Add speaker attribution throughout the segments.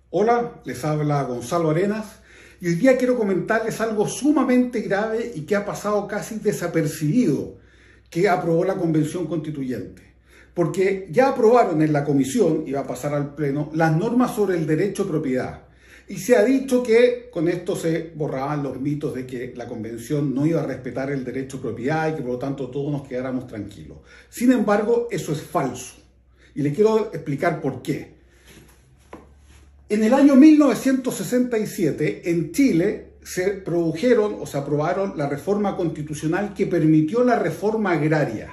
Speaker 1: Hola, les habla Gonzalo Arenas y hoy día quiero comentarles algo sumamente grave y que ha pasado casi desapercibido que aprobó la Convención Constituyente. Porque ya aprobaron en la comisión, y va a pasar al pleno, las normas sobre el derecho de propiedad. Y se ha dicho que con esto se borraban los mitos de que la Convención no iba a respetar el derecho de propiedad y que por lo tanto todos nos quedáramos tranquilos. Sin embargo, eso es falso. Y le quiero explicar por qué. En el año 1967, en Chile, se produjeron o se aprobaron la reforma constitucional que permitió la reforma agraria.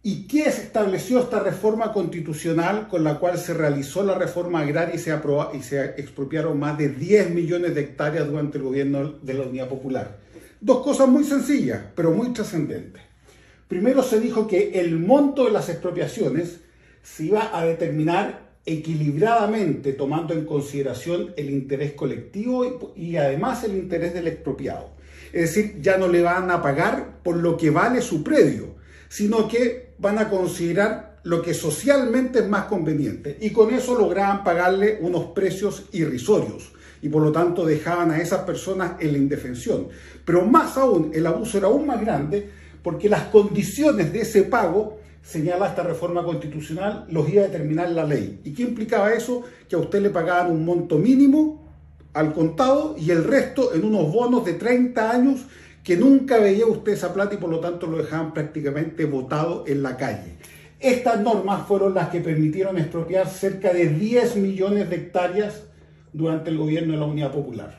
Speaker 1: ¿Y qué se estableció esta reforma constitucional con la cual se realizó la reforma agraria y se expropiaron más de 10 millones de hectáreas durante el gobierno de la Unidad Popular? Dos cosas muy sencillas, pero muy trascendentes. Primero se dijo que el monto de las expropiaciones se iba a determinar equilibradamente, tomando en consideración el interés colectivo y además el interés del expropiado. Es decir, ya no le van a pagar por lo que vale su predio, sino que van a considerar lo que socialmente es más conveniente. Y con eso lograban pagarle unos precios irrisorios y por lo tanto dejaban a esas personas en la indefensión. Pero más aún, el abuso era aún más grande porque las condiciones de ese pago, señala esta reforma constitucional, los iba a determinar la ley. ¿Y qué implicaba eso? Que a usted le pagaban un monto mínimo al contado y el resto en unos bonos de 30 años que nunca veía usted esa plata y por lo tanto lo dejaban prácticamente botado en la calle. Estas normas fueron las que permitieron expropiar cerca de 10 millones de hectáreas durante el gobierno de la Unidad Popular.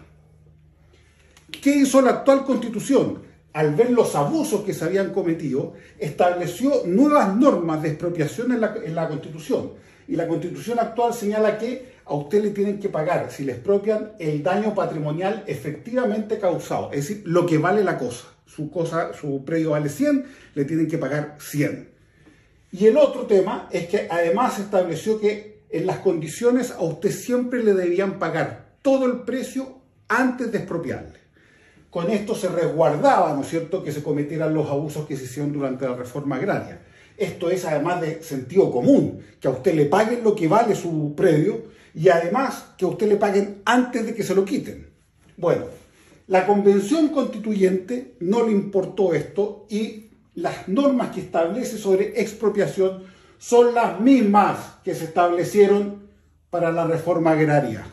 Speaker 1: ¿Qué hizo la actual Constitución? Al ver los abusos que se habían cometido, estableció nuevas normas de expropiación en la Constitución. Y la Constitución actual señala que a usted le tienen que pagar, si le expropian, el daño patrimonial efectivamente causado. Es decir, lo que vale la cosa. Su predio vale 100, le tienen que pagar 100. Y el otro tema es que además estableció que en las condiciones a usted siempre le debían pagar todo el precio antes de expropiarle. Con esto se resguardaba, ¿no es cierto?, que se cometieran los abusos que se hicieron durante la reforma agraria. Esto es además de sentido común, que a usted le paguen lo que vale su predio y además que a usted le paguen antes de que se lo quiten. Bueno, la Convención Constituyente no le importó esto y las normas que establece sobre expropiación son las mismas que se establecieron para la reforma agraria.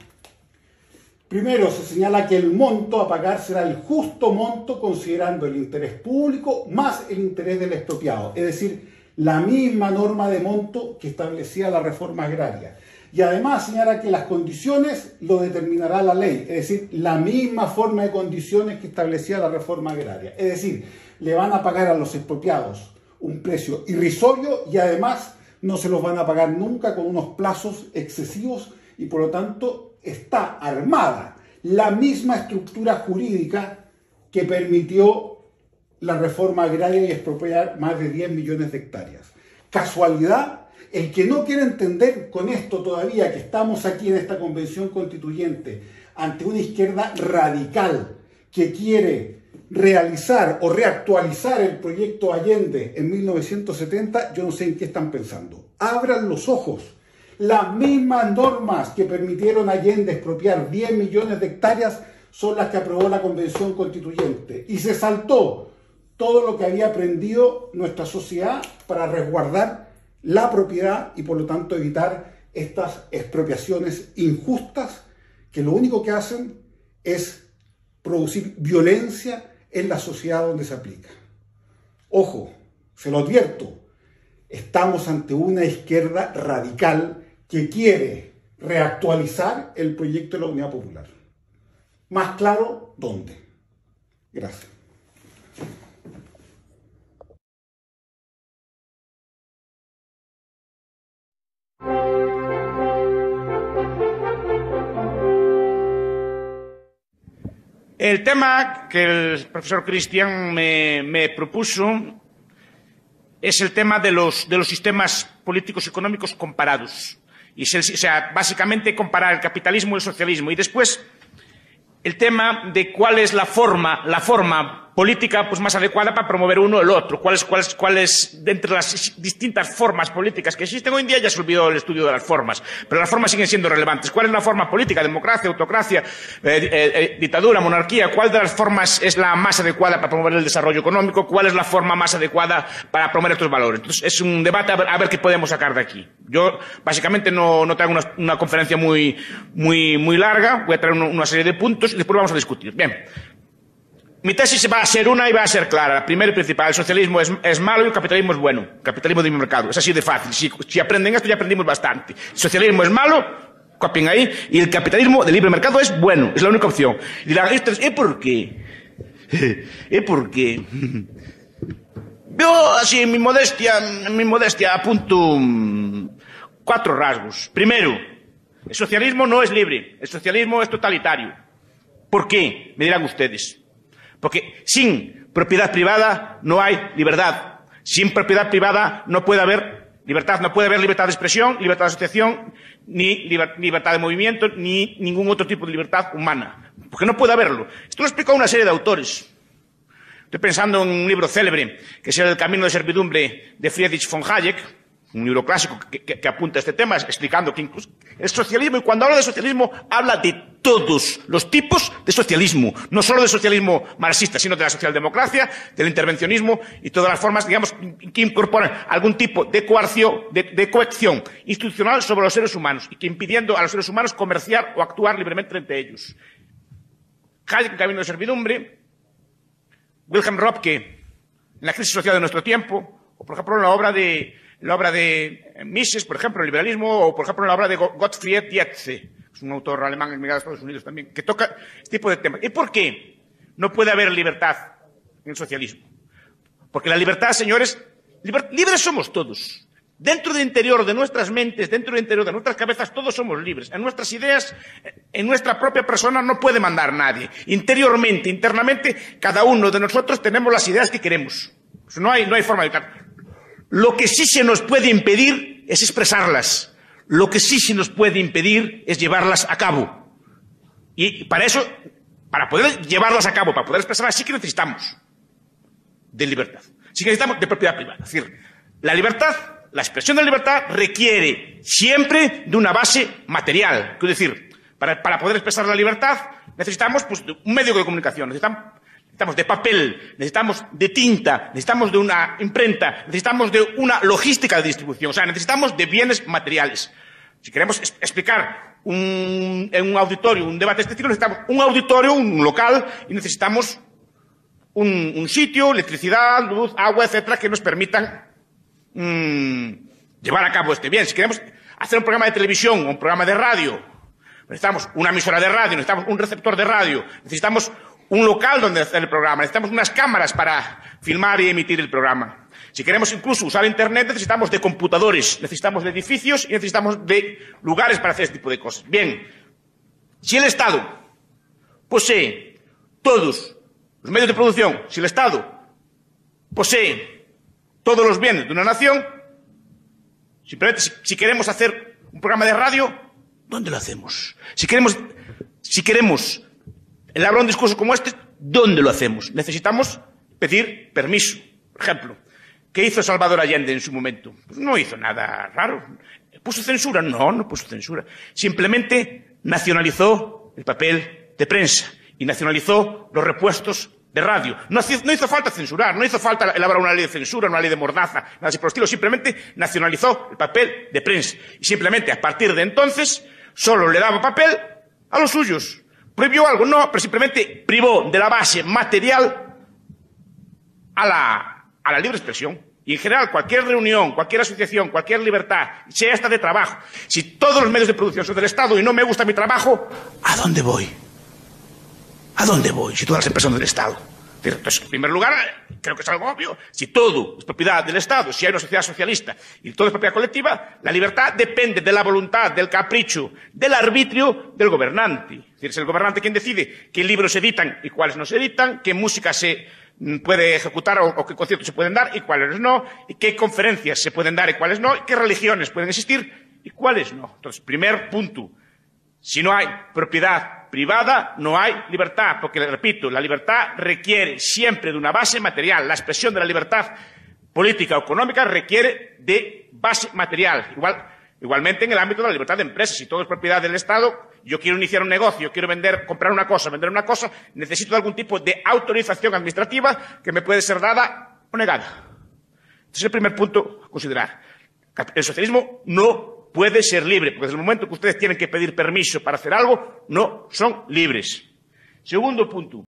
Speaker 1: Primero, se señala que el monto a pagar será el justo monto considerando el interés público más el interés del expropiado. Es decir, la misma norma de monto que establecía la reforma agraria. Y además señala que las condiciones lo determinará la ley. Es decir, la misma forma de condiciones que establecía la reforma agraria. Es decir, le van a pagar a los expropiados un precio irrisorio y además no se los van a pagar nunca con unos plazos excesivos y por lo tanto está armada la misma estructura jurídica que permitió la reforma agraria y expropiar más de 10 millones de hectáreas. ¿Casualidad? El que no quiere entender con esto todavía que estamos aquí en esta Convención Constituyente ante una izquierda radical que quiere realizar o reactualizar el proyecto Allende en 1970, yo no sé en qué están pensando. Abran los ojos. Las mismas normas que permitieron a Allende expropiar 10 millones de hectáreas son las que aprobó la Convención Constituyente. Y se saltó todo lo que había aprendido nuestra sociedad para resguardar la propiedad y por lo tanto evitar estas expropiaciones injustas que lo único que hacen es producir violencia en la sociedad donde se aplica. Ojo, se lo advierto, estamos ante una izquierda radical que quiere reactualizar el proyecto de la Unidad Popular. Más claro, ¿dónde? Gracias.
Speaker 2: El tema que el profesor Cristian me propuso es el tema de los sistemas políticos económicos comparados. O sea, básicamente comparar el capitalismo y el socialismo. Y después el tema de cuál es la forma política pues, más adecuada para promover uno o el otro. ¿Cuáles de entre las distintas formas políticas que existen hoy en día? Ya se olvidó el estudio de las formas, pero las formas siguen siendo relevantes. ¿Cuál es la forma política? Democracia, autocracia, dictadura, monarquía. ¿Cuál de las formas es la más adecuada para promover el desarrollo económico? ¿Cuál es la forma más adecuada para promover estos valores? Entonces, es un debate a ver qué podemos sacar de aquí. Yo, básicamente, no traigo una conferencia muy larga. Voy a traer una serie de puntos y después vamos a discutir. Bien. Mi tesis va a ser una y va a ser clara. La primera y principal, el socialismo es malo y el capitalismo es bueno. El capitalismo de libre mercado. Es así de fácil. Si aprenden esto ya aprendimos bastante. El socialismo es malo, copien ahí, y el capitalismo de libre mercado es bueno. Es la única opción. Y dirán, ¿y por qué? ¿Y por qué? Yo, así, en mi modestia apunto 4 rasgos. Primero, el socialismo no es libre. El socialismo es totalitario. ¿Por qué? Me dirán ustedes. Porque sin propiedad privada no hay libertad. Sin propiedad privada no puede haber libertad. No puede haber libertad de expresión, libertad de asociación, ni libertad de movimiento, ni ningún otro tipo de libertad humana. Porque no puede haberlo. Esto lo explicó una serie de autores. Estoy pensando en un libro célebre, que es El camino de servidumbre de Friedrich von Hayek, un libro clásico que apunta a este tema, explicando que incluso el socialismo, y cuando habla de socialismo, habla de todos los tipos de socialismo, no solo del socialismo marxista, sino de la socialdemocracia, del intervencionismo y todas las formas, digamos, que incorporan algún tipo de coacción institucional sobre los seres humanos y que impidiendo a los seres humanos comerciar o actuar libremente entre ellos. Hayek, El camino de servidumbre, Wilhelm Röpke, en La crisis social de nuestro tiempo, o por ejemplo en la obra de Mises, por ejemplo, el liberalismo, o por ejemplo en la obra de Gottfried Tietze, es un autor alemán emigrado a Estados Unidos también, que toca este tipo de temas. ¿Y por qué no puede haber libertad en el socialismo? Porque la libertad, señores, libres somos todos. Dentro del interior de nuestras mentes, dentro del interior de nuestras cabezas, todos somos libres. En nuestras ideas, en nuestra propia persona no puede mandar nadie. Interiormente, internamente, cada uno de nosotros tenemos las ideas que queremos. No hay forma de evitar. Lo que sí se nos puede impedir es expresarlas. Lo que sí se nos puede impedir es llevarlas a cabo. Y para eso, para poder llevarlas a cabo, para poder expresarlas, sí que necesitamos de libertad. Sí que necesitamos de propiedad privada. Es decir, la libertad, la expresión de la libertad requiere siempre de una base material. Es decir, para poder expresar la libertad necesitamos pues, de un medio de comunicación, necesitamos de papel, necesitamos de tinta, necesitamos de una imprenta, necesitamos de una logística de distribución, o sea, necesitamos de bienes materiales. Si queremos explicar en un auditorio, un debate de este tipo, necesitamos un auditorio, un local, y necesitamos un sitio, electricidad, luz, agua, etcétera, que nos permitan llevar a cabo este bien. Si queremos hacer un programa de televisión o un programa de radio, necesitamos una emisora de radio, necesitamos un receptor de radio, necesitamos un local donde hacer el programa, necesitamos unas cámaras para filmar y emitir el programa. Si queremos incluso usar Internet, necesitamos de computadores, necesitamos de edificios y necesitamos de lugares para hacer este tipo de cosas. Bien, si el Estado posee todos los medios de producción, si el Estado posee todos los bienes de una nación, simplemente si queremos hacer un programa de radio, ¿dónde lo hacemos? Si queremos elaborar un discurso como este, ¿dónde lo hacemos? Necesitamos pedir permiso. Por ejemplo, ¿qué hizo Salvador Allende en su momento? Pues no hizo nada raro. ¿Puso censura? No puso censura. Simplemente nacionalizó el papel de prensa y nacionalizó los repuestos de radio. No hizo falta censurar, no hizo falta elaborar una ley de censura, una ley de mordaza, nada así por el estilo. Simplemente nacionalizó el papel de prensa. Y simplemente, a partir de entonces, solo le daba papel a los suyos. ¿Prohibió algo? No, pero simplemente privó de la base material a la libre expresión. Y en general, cualquier reunión, cualquier asociación, cualquier libertad, sea esta de trabajo, si todos los medios de producción son del Estado y no me gusta mi trabajo, ¿a dónde voy? ¿A dónde voy si todas las empresas son del Estado? Entonces, en primer lugar, creo que es algo obvio. Si todo es propiedad del Estado, si hay una sociedad socialista y todo es propiedad colectiva, la libertad depende de la voluntad, del capricho, del arbitrio del gobernante. Es decir, es el gobernante quien decide qué libros se editan y cuáles no se editan, qué música se puede ejecutar o qué conciertos se pueden dar y cuáles no, y qué conferencias se pueden dar y cuáles no, y qué religiones pueden existir y cuáles no. Entonces, primer punto. Si no hay propiedad privada, no hay libertad, porque, le repito, la libertad requiere siempre de una base material. La expresión de la libertad política o económica requiere de base material. Igualmente en el ámbito de la libertad de empresas. Si todo es propiedad del Estado, yo quiero iniciar un negocio, quiero comprar una cosa, vender una cosa, necesito de algún tipo de autorización administrativa que me puede ser dada o negada. Este es el primer punto a considerar. El socialismo no puede ser libre, porque desde el momento que ustedes tienen que pedir permiso para hacer algo, no son libres. Segundo punto.